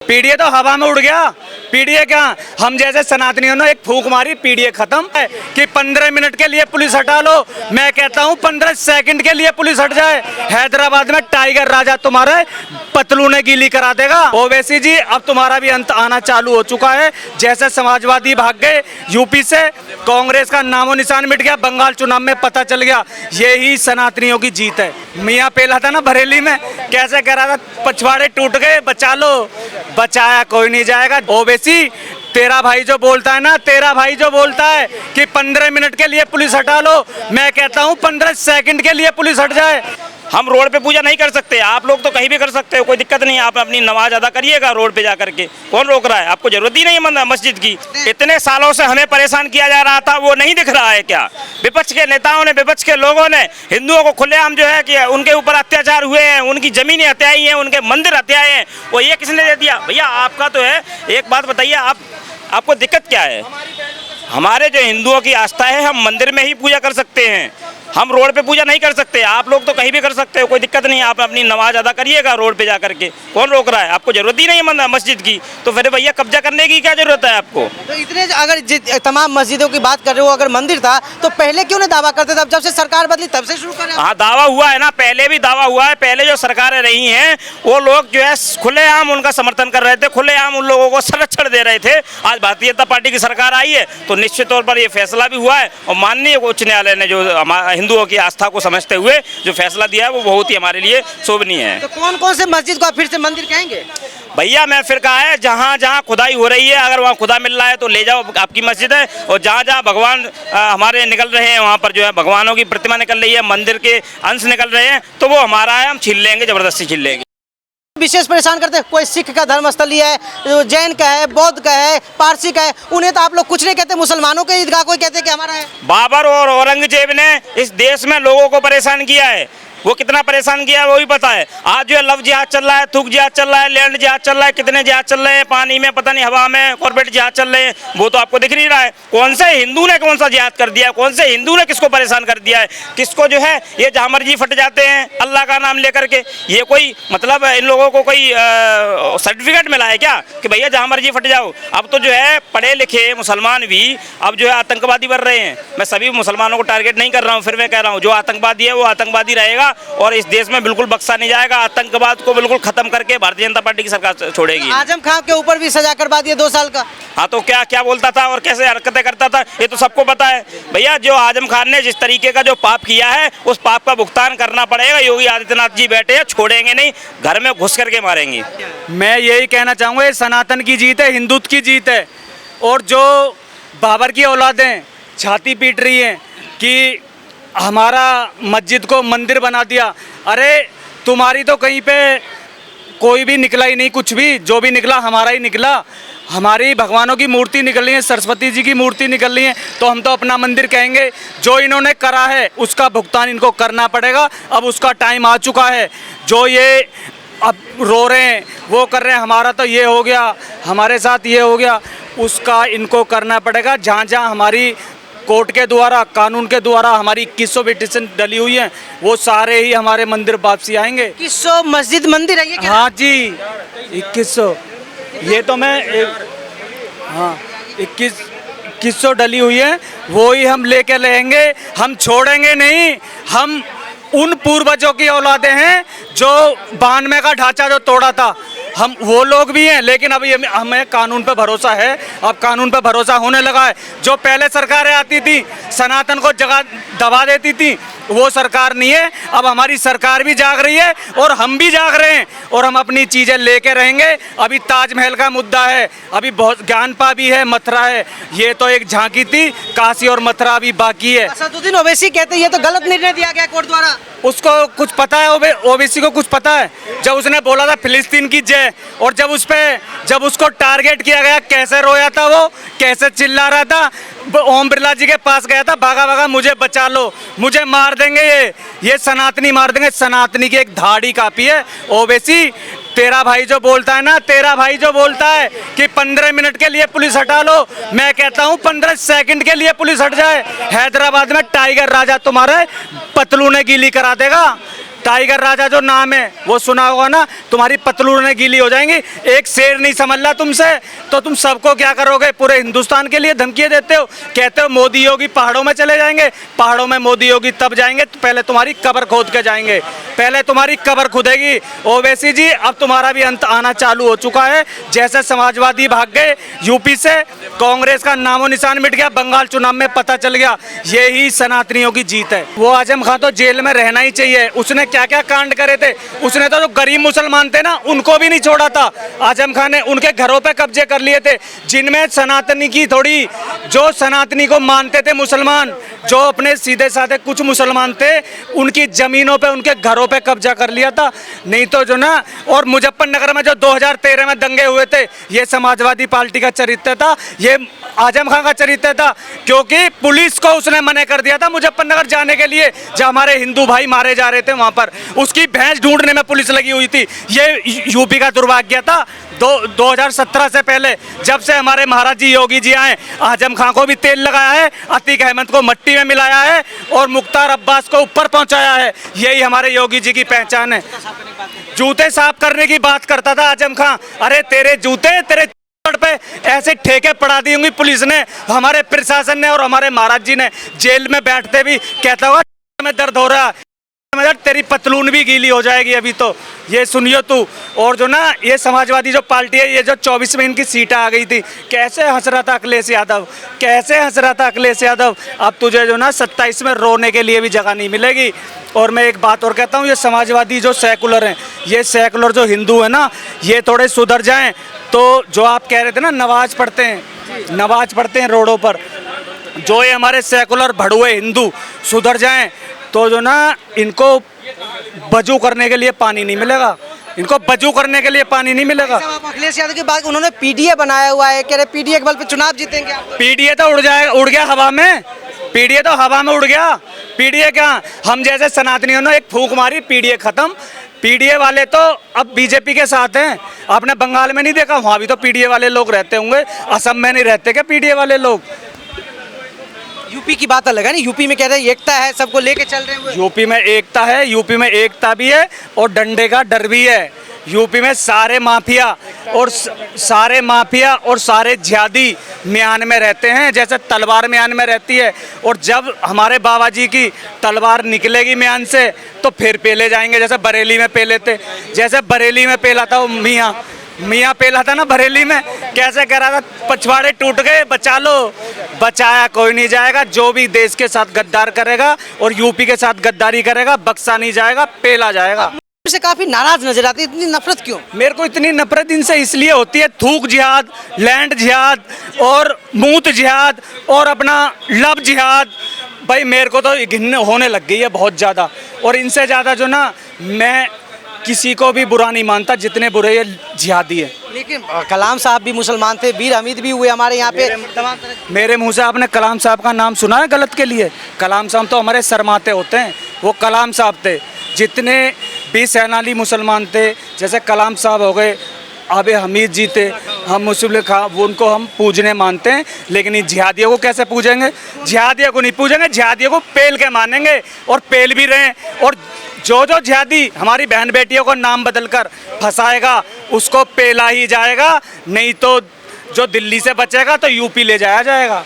PDA तो हवा में उड़ गया। पीडीए क्या, हम जैसे सनातनियों ने एक फूंक मारी, पीडीए खत्म है कि 15 मिनट के लिए पुलिस हटा लो। मैं कहता हूँ 15 सेकंड के लिए पुलिस हट जाए। हैदराबाद में टाइगर राजा तुम्हारे पतलूने गीली करा देगा। ओवैसी जी, अब तुम्हारा भी अंत आना चालू हो चुका है। जैसे समाजवादी भाग गए यूपी से, कांग्रेस का नामो निशान मिट गया, बंगाल चुनाव में पता चल गया। यही सनातनियों की जीत है। मियाँ पेला था ना बरेली में, कैसे कह रहा था, पछवाड़े टूट गए बचा लो, बचाया कोई नहीं जाएगा। ओवैसी, तेरा भाई जो बोलता है ना, तेरा भाई जो बोलता है कि 15 मिनट के लिए पुलिस हटा लो, मैं कहता हूँ 15 सेकंड के लिए पुलिस हट जाए। हम रोड पे पूजा नहीं कर सकते, आप लोग तो कहीं भी कर सकते हो, कोई दिक्कत नहीं है। आप अपनी नमाज अदा करिएगा रोड पे जा करके, कौन रोक रहा है? आपको जरूरत ही नहीं है मस्जिद की। इतने सालों से हमें परेशान किया जा रहा था, वो नहीं दिख रहा है क्या? विपक्ष के नेताओं ने, विपक्ष के लोगों ने हिंदुओं को खुलेआम जो है कि उनके ऊपर अत्याचार हुए हैं, उनकी जमीनें हत्याई हैं, उनके मंदिर हत्याए हैं, वो ये किसने दे दिया? भैया आपका तो है, एक बात बताइए, आपको दिक्कत क्या है? हमारे जो हिंदुओं की आस्था है, हम मंदिर में ही पूजा कर सकते हैं, हम रोड पे पूजा नहीं कर सकते। आप लोग तो कहीं भी कर सकते हो, कोई दिक्कत नहीं है। आप अपनी नमाज अदा करिएगा रोड पे जा करके, कौन रोक रहा है? आपको जरूरत ही नहीं है मस्जिद की, तो फिर भैया कब्जा करने की क्या जरूरत है आपको? तो इतने अगर तमाम मस्जिदों की बात कर रहे हो, अगर मंदिर था तो पहले क्यों नहीं दावा करते थे? अब जब से सरकार बदली तब से शुरू करें। हाँ, दावा हुआ है ना, पहले भी दावा हुआ है। पहले जो सरकारें रही हैं वो लोग जो है खुलेआम उनका समर्थन कर रहे थे, खुलेआम उन लोगों को संरक्षण दे रहे थे। आज भारतीय जनता पार्टी की सरकार आई है तो निश्चित तौर पर ये फैसला भी हुआ है, और माननीय उच्च न्यायालय ने जो हिंदुओं की आस्था को समझते हुए जो फैसला दिया है वो बहुत ही हमारे लिए शोभनीय है। तो कौन कौन से मस्जिद को आप फिर से मंदिर कहेंगे? भैया मैं फिर कहा है, जहाँ जहाँ खुदाई हो रही है, अगर वहाँ खुदा मिल रहा है तो ले जाओ, आपकी मस्जिद है। और जहाँ जहाँ भगवान हमारे निकल रहे हैं, वहाँ पर जो है भगवानों की प्रतिमा निकल रही है, मंदिर के अंश निकल रहे हैं, तो वो हमारा है, हम छीन लेंगे, जबरदस्ती छीन लेंगे। विशेष परेशान करते हैं, कोई सिख का धर्मस्थल है, जैन का है, बौद्ध का है, पारसी का है, उन्हें तो आप लोग कुछ नहीं कहते। मुसलमानों के ईदगाह कोई कहते कि हमारा है। बाबर और औरंगजेब ने इस देश में लोगों को परेशान किया है, वो कितना परेशान किया है वो भी पता है। आज जो है लव जिहाद चल रहा है, थूक जिहाद चल रहा है, लैंड जिहाद चल रहा है, कितने जिहाद चल रहे हैं, पानी में, पता नहीं हवा में, कॉर्पोरेट जिहाद चल रहे हैं, वो तो आपको दिख नहीं रहा है। कौन से हिंदू ने कौन सा जिहाद कर दिया है? कौन से हिंदू ने किसको परेशान कर दिया है? किसको जो है ये जहाँ मर्जी फट जाते हैं अल्लाह का नाम लेकर के? ये कोई मतलब इन लोगों को कोई सर्टिफिकेट मिला है क्या कि भैया जहाँ मर्जी फट जाओ? अब तो जो है पढ़े लिखे मुसलमान भी अब जो है आतंकवादी बन रहे हैं। मैं सभी मुसलमानों को टारगेट नहीं कर रहा हूँ, फिर मैं कह रहा हूँ जो आतंकवादी है वो आतंकवादी रहेगा, और इस देश में बिल्कुल बख्शा नहीं जाएगा। आतंकवाद को बिल्कुल खत्म करके भारतीय जनता पार्टी की सरकार छोड़ेगी। आजम खान के ऊपर भी सजा करवा दिया 2 साल का। हाँ, तो क्या क्या बोलता था और कैसे हरकतें करता था ये तो सबको पता है। भैया जो आजम खान ने जिस तरीके का जो पाप किया है उस पाप का भुगतान करना पड़ेगा। योगी आदित्यनाथ जी बैठे हैं, छोड़ेंगे नहीं, घर में घुस करके मारेंगे। मैं यही कहना चाहूँगा, ये सनातन की जीत है, हिंदुत्व की जीत है। और जो बाबर की औलादें छाती पीट रही हैं कि हमारा मस्जिद को मंदिर बना दिया, अरे तुम्हारी तो कहीं पे कोई भी निकला ही नहीं, कुछ भी जो भी निकला हमारा ही निकला। हमारी भगवानों की मूर्ति निकल रही है, सरस्वती जी की मूर्ति निकल रही है, तो हम तो अपना मंदिर कहेंगे। जो इन्होंने करा है उसका भुगतान इनको करना पड़ेगा। अब उसका टाइम आ चुका है। जो ये अब रो रहे हैं, वो कर रहे हैं, हमारा तो ये हो गया, हमारे साथ ये हो गया, उसका इनको करना पड़ेगा। जहाँ जहाँ हमारी कोर्ट के द्वारा, कानून के द्वारा हमारी 2100 पिटीशन डली हुई हैं, वो सारे ही हमारे मंदिर वापसी आएंगे। 2100 मस्जिद मंदिर है ये क्या? हाँ जी, 2100। ये तो मैं हाँ 2100 डली हुई है, वो ही हम लेके रहेंगे, हम छोड़ेंगे नहीं। हम उन पूर्वजों की औलादें हैं जो 92 का ढांचा जो तोड़ा था, हम वो लोग भी हैं। लेकिन अब ये हमें कानून पे भरोसा है, अब कानून पे भरोसा होने लगा है। जो पहले सरकारें आती थी सनातन को जगह दबा देती थी, वो सरकार नहीं है। अब हमारी सरकार भी जाग रही है और हम भी जाग रहे हैं, और हम अपनी चीज़ें लेके रहेंगे। अभी ताजमहल का मुद्दा है, अभी बहुत ज्ञानपा भी है, मथुरा है, ये तो एक झांकी थी, काशी और मथुरा अभी बाकी है। असदुद्दीन ओवैसी कहते हैं ये तो गलत निर्णय दिया गया कोर्ट द्वारा। उसको कुछ पता है? ओवैसी को कुछ पता है? जब उसने बोला था फिलिस्तीन की जय, और जब उसको टारगेट किया गया, कैसे रोया था वो, कैसे चिल्ला रहा था। ओम बिरला जी के पास गया था, भागा भागा, मुझे बचा लो, मुझे मार देंगे, ये सनातनी मार देंगे। सनातनी की एक धाड़ी कापी है ओवैसी। तेरा भाई जो बोलता है ना, तेरा भाई जो बोलता है कि 15 मिनट के लिए पुलिस हटा लो, मैं कहता हूँ 15 सेकंड के लिए पुलिस हट जाए। हैदराबाद में टाइगर राजा तुम्हारे पतलूने गीली करा देगा। टाइगर राजा जो नाम है वो सुना होगा ना, तुम्हारी पतलूनें गीली हो जाएंगी। एक शेर नहीं समझ ला तुमसे तो तुम सबको क्या करोगे? पूरे हिंदुस्तान के लिए धमकियां देते हो, कहते हो मोदी योगी पहाड़ों में चले जाएंगे। पहाड़ों में मोदी योगी तब जाएंगे तो पहले तुम्हारी कब्र खोद के जाएंगे, पहले तुम्हारी कब्र खुदेगी। ओवैसी जी अब तुम्हारा भी अंत आना चालू हो चुका है। जैसे समाजवादी भाग गए यूपी से, कांग्रेस का नामो निशान मिट गया, बंगाल चुनाव में पता चल गया यही सनातनियों की जीत है। वो आजम खान तो जेल में रहना ही चाहिए। उसने क्या क्या कांड करे थे, उसने तो जो गरीब मुसलमान थे ना उनको भी नहीं छोड़ा था। आजम खान ने उनके घरों पे कब्जे कर लिए थे, जिनमें सनातनी की थोड़ी, जो सनातनी को मानते थे मुसलमान, जो अपने सीधे साधे कुछ मुसलमान थे, उनकी जमीनों पे उनके घरों पे कब्जा कर लिया था। नहीं तो जो ना, और मुजफ्फरनगर में जो 2013 में दंगे हुए थे, ये समाजवादी पार्टी का चरित्र था, ये आजम खान का चरित्र था, क्योंकि पुलिस को उसने मना कर दिया था मुजफ्फरनगर जाने के लिए जब हमारे हिंदू भाई मारे जा रहे थे वहां पर। उसकी भैंस ढूंढने में पुलिस लगी हुई थी। ये यूपी का दुर्भाग्य था। 2017 से पहले जब से हमारे महाराज जी योगी जी आए, आजम खान को भी तेल लगाया है, अतीक अहमद को मट्टी में मिलाया है और मुख्तार अब्बास को ऊपर पहुंचाया है। यही हमारे योगी जी की पहचान है। जूते साफ करने की बात करता था आजम खान। अरे तेरे जूते तेरे पे ऐसे ठेके पड़ा दी होंगी पुलिस ने, हमारे प्रशासन ने और हमारे महाराज जी ने। जेल में बैठते भी कहता होगा में दर्द हो रहा है, तेरी पतलून भी गीली हो जाएगी अभी तो, ये सुनियो तू। और जो ना ये समाजवादी जो पार्टी है, ये जो 24 में इनकी सीटें आ गई थी, कैसे हंस रहा था अखिलेश यादव, कैसे हंस रहा था अखिलेश यादव। अब तुझे जो ना 27 में रोने के लिए भी जगह नहीं मिलेगी। और मैं एक बात और कहता हूँ, ये समाजवादी जो सेकुलर हैं, ये सेकुलर जो हिंदू है ना, ये थोड़े सुधर जाएं तो जो आप कह रहे थे ना नमाज पढ़ते हैं रोडों पर, जो ये हमारे सेकुलर भड़ुए हिंदू सुधर जाएं तो जो ना इनको वजू करने के लिए पानी नहीं मिलेगा, इनको वजू करने के लिए पानी नहीं मिलेगा। आप अखिलेश यादव की बात, उन्होंने पीडीए बनाया हुआ है, कह रहे पीडीए के बल पे चुनाव जीतेंगे आप। पीडीए तो उड़ गया हवा में, पीडीए तो हवा में उड़ गया। पीडीए क्या, हम जैसे सनातनियों ने एक फूंक मारी, पीडीए खत्म। पीडीए वाले तो अब बीजेपी के साथ हैं। आपने बंगाल में नहीं देखा, वहाँ भी तो पीडीए वाले लोग रहते होंगे, असम में नहीं रहते क्या पीडीए वाले लोग? यूपी की बात अलग है ना, यूपी में कह रहे हैं एकता है, सबको लेके चल रहे हैं। यूपी में एकता है, यूपी में एकता भी है और डंडे का डर भी है। यूपी में सारे माफिया और सारे जिहादी म्यान में रहते हैं, जैसे तलवार म्यान में रहती है। और जब हमारे बाबा जी की तलवार निकलेगी म्यान से तो फिर पेले जाएंगे, जैसे बरेली में पेले थे, जैसे बरेली में पेला था वो मियाँ पेला था ना बरेली में, कैसे कह रहा था पछवाड़े टूट गए बचा लो, बचाया कोई नहीं जाएगा। जो भी देश के साथ गद्दार करेगा और यूपी के साथ गद्दारी करेगा, बख्शा नहीं जाएगा, पेला जाएगा। से काफी नाराज नजर आती है, इतनी नफरत क्यों? मेरे को इतनी नफरत इनसे इसलिए होती है, थूक जिहाद, लैंड जिहाद और मूत जिहाद और अपना लब जिहाद। भाई मेरे को तो घिन्न होने लग गई है बहुत ज़्यादा। और इनसे ज़्यादा जो ना, मैं किसी को भी बुरा नहीं मानता, जितने बुरे ये जिहादी है। लेकिन कलाम साहब भी मुसलमान थे, वीर हमीद भी हुए हमारे यहाँ पे। मेरे मुंह से आपने कलाम साहब का नाम सुना है गलत के लिए? कलाम साहब तो हमारे सरमाते होते हैं, वो कलाम साहब थे। जितने भी सैनाली मुसलमान थे, जैसे कलाम साहब हो गए, आबे हमीद जी थे, हम मुस्लिम खा वो उनको हम पूजने मानते हैं। लेकिन इन जिहादियों को कैसे पूजेंगे? जिहादियों को नहीं पूजेंगे, जिहादियों को पेल के मानेंगे और पेल भी रहे। और जो जिहादी हमारी बहन बेटियों को नाम बदलकर फंसाएगा उसको पेला ही जाएगा, नहीं तो जो दिल्ली से बचेगा तो यूपी ले जाया जाएगा।